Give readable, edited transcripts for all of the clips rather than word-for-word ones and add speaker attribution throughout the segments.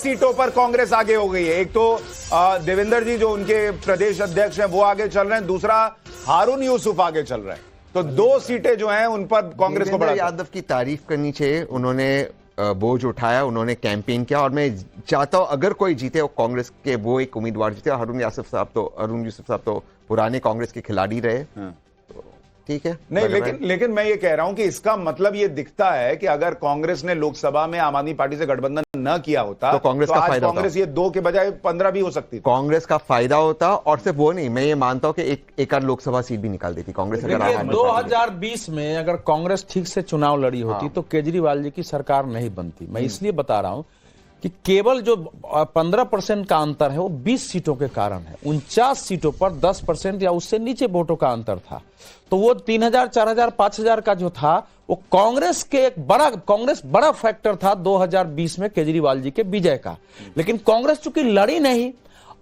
Speaker 1: सीटों पर कांग्रेस आगे हो गई है। एक तो देवेंद्र जी जो उनके प्रदेश अध्यक्ष हैं वो आगे चल रहे हैं, दूसरा हारून यूसुफ आगे चल रहे हैं। तो 2 सीटें जो हैं उन पर कांग्रेस को बड़ा
Speaker 2: यादव की तारीफ करनी चाहिए। उन्होंने बोझ उठाया, उन्होंने कैंपेन किया, और मैं चाहता हूं अगर कोई जीते वो कांग्रेस के वो एक उम्मीदवार जीते। हारून यूसुफ साहब तो पुराने कांग्रेस के खिलाड़ी रहे, ठीक है।
Speaker 1: नहीं, लेकिन मैं ये कह रहा हूं कि इसका मतलब ये दिखता है कि अगर कांग्रेस ने लोकसभा में आम आदमी पार्टी से गठबंधन न किया होता
Speaker 2: तो कांग्रेस का फायदा होता।
Speaker 1: कांग्रेस ये 2 के बजाय 15 भी हो सकती थी।
Speaker 2: कांग्रेस का फायदा होता, और सिर्फ वो नहीं, मैं ये मानता हूं कि एक आध लोकसभा सीट भी निकाल देती कांग्रेस। अगर
Speaker 3: 2020 में अगर कांग्रेस ठीक से चुनाव लड़ी होती तो केजरीवाल जी की सरकार नहीं बनती। मैं इसलिए बता रहा हूं कि केवल जो 15% का अंतर है वो 20 सीटों के कारण है। 49 सीटों पर 10% या उससे नीचे वोटों का अंतर था। तो वो 3000, 4000, 5000 का जो था वो कांग्रेस बड़ा फैक्टर था 2020 में केजरीवाल जी के विजय का। लेकिन कांग्रेस चूंकि लड़ी नहीं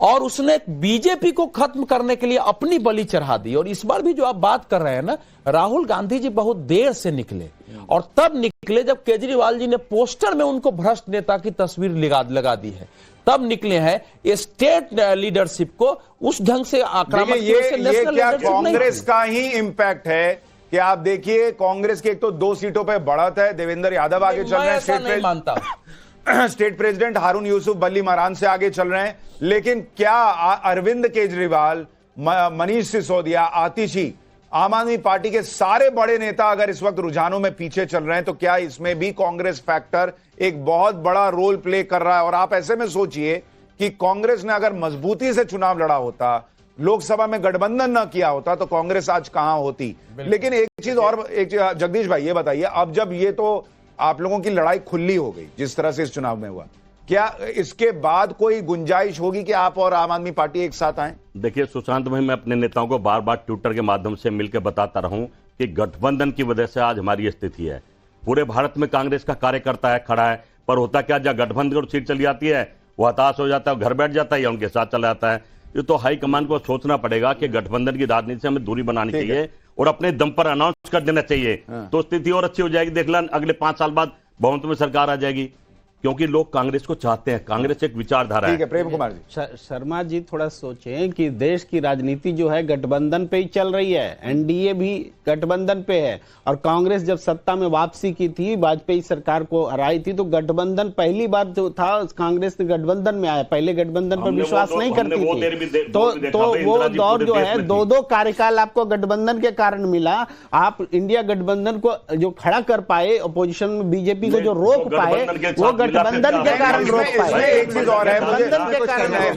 Speaker 3: और उसने बीजेपी को खत्म करने के लिए अपनी बलि चढ़ा दी। और इस बार भी जो आप बात कर रहे हैं ना, राहुल गांधी जी बहुत देर से निकले, और तब निकले जब केजरीवाल जी ने पोस्टर में उनको भ्रष्ट नेता की तस्वीर लगा दी है, तब निकले हैं। स्टेट लीडरशिप को उस ढंग से आक्रामक,
Speaker 1: ये क्या कांग्रेस का ही इंपैक्ट है कि आप देखिए कांग्रेस की एक तो 2 सीटों पर बढ़त है, देवेंद्र यादव आगे चल रहे हैं, स्टेट प्रेसिडेंट हारून यूसुफ बल्ली मारान से आगे चल रहे हैं। लेकिन क्या अरविंद केजरीवाल, मनीष सिसोदिया, आतिशी, आम आदमी पार्टी के सारे बड़े नेता अगर इस वक्त रुझानों में पीछे चल रहे हैं तो क्या इसमें भी कांग्रेस फैक्टर एक बहुत बड़ा रोल प्ले कर रहा है? और आप ऐसे में सोचिए कि कांग्रेस ने अगर मजबूती से चुनाव लड़ा होता, लोकसभा में गठबंधन न किया होता, तो कांग्रेस आज कहां होती। लेकिन एक चीज और, जगदीश भाई ये बताइए, अब जब ये तो आप लोगों की लड़ाई खुली हो गई जिस तरह से इस चुनाव में हुआ, क्या इसके बाद कोई गुंजाइश होगी कि आप और आम आदमी पार्टी एक साथ आए?
Speaker 4: देखिए सुशांत भाई, मैं अपने नेताओं को बार बार ट्विटर के माध्यम से मिलकर बताता रहा हूं कि गठबंधन की वजह से आज हमारी स्थिति है। पूरे भारत में कांग्रेस का कार्यकर्ता है, खड़ा है, पर होता क्या, जब गठबंधन को सीट चली जाती है वो हताश हो जाता है, घर बैठ जाता है या उनके साथ चला जाता है। ये तो हाईकमान को सोचना पड़ेगा कि गठबंधन की राजनीति से हमें दूरी बनानी चाहिए और अपने दम पर अनाउंस कर देना चाहिए, तो स्थिति और अच्छी हो जाएगी। देख लें अगले 5 साल बाद बहुमत में सरकार आ जाएगी, क्योंकि लोग कांग्रेस को चाहते हैं। कांग्रेस एक विचारधारा है।
Speaker 1: प्रेम कुमार जी,
Speaker 5: शर्मा जी थोड़ा सोचें कि देश की राजनीति जो है गठबंधन पे ही चल रही है। एनडीए भी गठबंधन पे है, और कांग्रेस जब सत्ता में वापसी की थी, वाजपेयी सरकार को हराई थी, तो गठबंधन पहली बार जो था कांग्रेस गठबंधन में आया। पहले गठबंधन पर विश्वास नहीं करती थी, तो वो दौर जो है 2-2 कार्यकाल आपको गठबंधन के कारण मिला। आप इंडिया गठबंधन को जो खड़ा कर पाए, अपोजिशन में बीजेपी को जो रोक पाए, वो गठबंधन के कारण रोक पाए।
Speaker 1: एक चीज और है,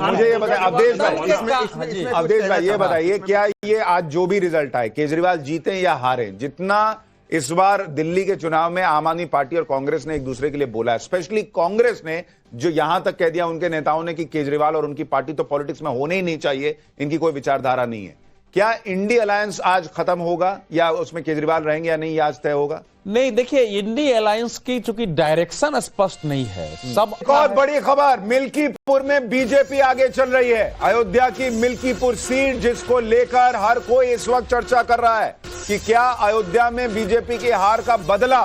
Speaker 1: मुझे ये बताइए अवधेश भाई, ये बताइए क्या ये आज जो भी रिजल्ट आए, केजरीवाल जीते या हारे, जितना इस बार दिल्ली के चुनाव में आम आदमी पार्टी और कांग्रेस ने एक दूसरे के लिए बोला है, स्पेशली कांग्रेस ने जो यहां तक कह दिया उनके नेताओं ने कि केजरीवाल और उनकी पार्टी तो पॉलिटिक्स में होने ही नहीं चाहिए, इनकी कोई विचारधारा नहीं है, क्या इंडी अलायंस आज खत्म होगा या उसमें केजरीवाल रहेंगे या नहीं, ये आज तय होगा?
Speaker 3: नहीं, देखिए इंडी अलायंस की चूंकि डायरेक्शन स्पष्ट नहीं है। सब
Speaker 1: बहुत बड़ी खबर, मिल्कीपुर में बीजेपी आगे चल रही है। अयोध्या की मिल्कीपुर सीट जिसको लेकर हर कोई इस वक्त चर्चा कर रहा है कि क्या अयोध्या में बीजेपी की हार का बदला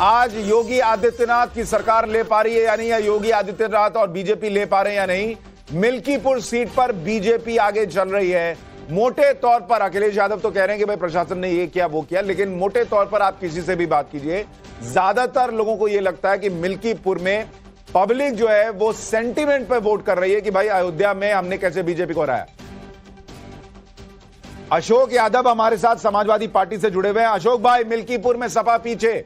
Speaker 1: आज योगी आदित्यनाथ की सरकार ले पा रही है या नहीं, या योगी आदित्यनाथ और बीजेपी ले पा रहे हैं या नहीं। मिल्कीपुर सीट पर बीजेपी आगे चल रही है। मोटे तौर पर अखिलेश यादव तो कह रहे हैं कि भाई प्रशासन ने ये किया वो किया, लेकिन मोटे तौर पर आप किसी से भी बात कीजिए, ज्यादातर लोगों को यह लगता है कि मिल्कीपुर में पब्लिक जो है वो सेंटीमेंट पे वोट कर रही है कि भाई अयोध्या में हमने कैसे बीजेपी को हराया। अशोक यादव हमारे साथ समाजवादी पार्टी से जुड़े हुए हैं। अशोक भाई, मिल्कीपुर में सपा पीछे।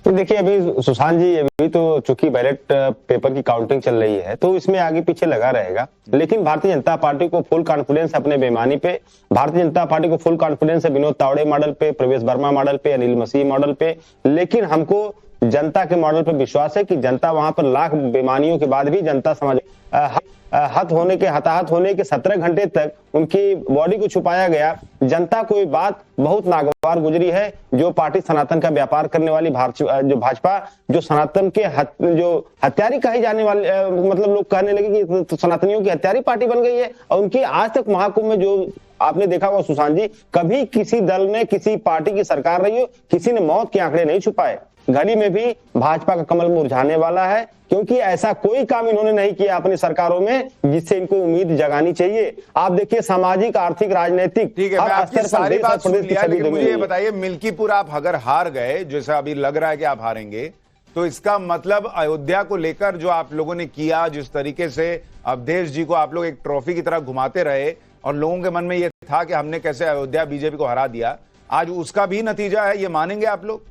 Speaker 6: तो देखिए अभी सुशांत जी, अभी तो चूंकि बैलेट पेपर की काउंटिंग चल रही है तो इसमें आगे पीछे लगा रहेगा, लेकिन भारतीय जनता पार्टी को फुल कॉन्फिडेंस अपने बेईमानी पे, भारतीय जनता पार्टी को फुल कॉन्फिडेंस है विनोद तावड़े मॉडल पे, प्रवेश वर्मा मॉडल पे, अनिल मसीह मॉडल पे। लेकिन हमको जनता के मॉडल पर विश्वास है कि जनता वहां पर लाख बेईमानियों के बाद भी जनता समझ हताहत होने के 17 घंटे तक उनकी बॉडी को छुपाया गया। जनता को ये बात बहुत नागवार गुजरी है, जो पार्टी सनातन का व्यापार करने वाली जो भाजपा, जो सनातन के जो हत्यारी कही जाने वाले, मतलब लोग कहने लगे कि तो सनातनियों की हत्यारी पार्टी बन गई है। और उनकी आज तक महाकुंभ में जो आपने देखा होगा सुशांत जी, कभी किसी दल ने किसी पार्टी की सरकार रही हो, किसी ने मौत के आंकड़े नहीं छुपाए। घड़ी में भी भाजपा का कमल मुरझाने वाला है, क्योंकि ऐसा कोई काम इन्होंने नहीं किया अपनी सरकारों में जिससे इनको उम्मीद जगानी चाहिए। आप देखिए सामाजिक, आर्थिक, राजनीतिक
Speaker 1: ठीक है, मैं आपकी सारी बात सुन लिया, लेकिन मुझे ये बताइए मिल्कीपुर आप अगर हार गए, जैसा अभी लग रहा है कि आप हारेंगे, तो इसका मतलब अयोध्या को लेकर जो आप लोगों ने किया, जिस तरीके से अवधेश जी को आप लोग एक ट्रॉफी की तरह घुमाते रहे और लोगों के मन में यह था कि हमने कैसे अयोध्या बीजेपी को हरा दिया, आज उसका भी नतीजा है, ये मानेंगे आप लोग?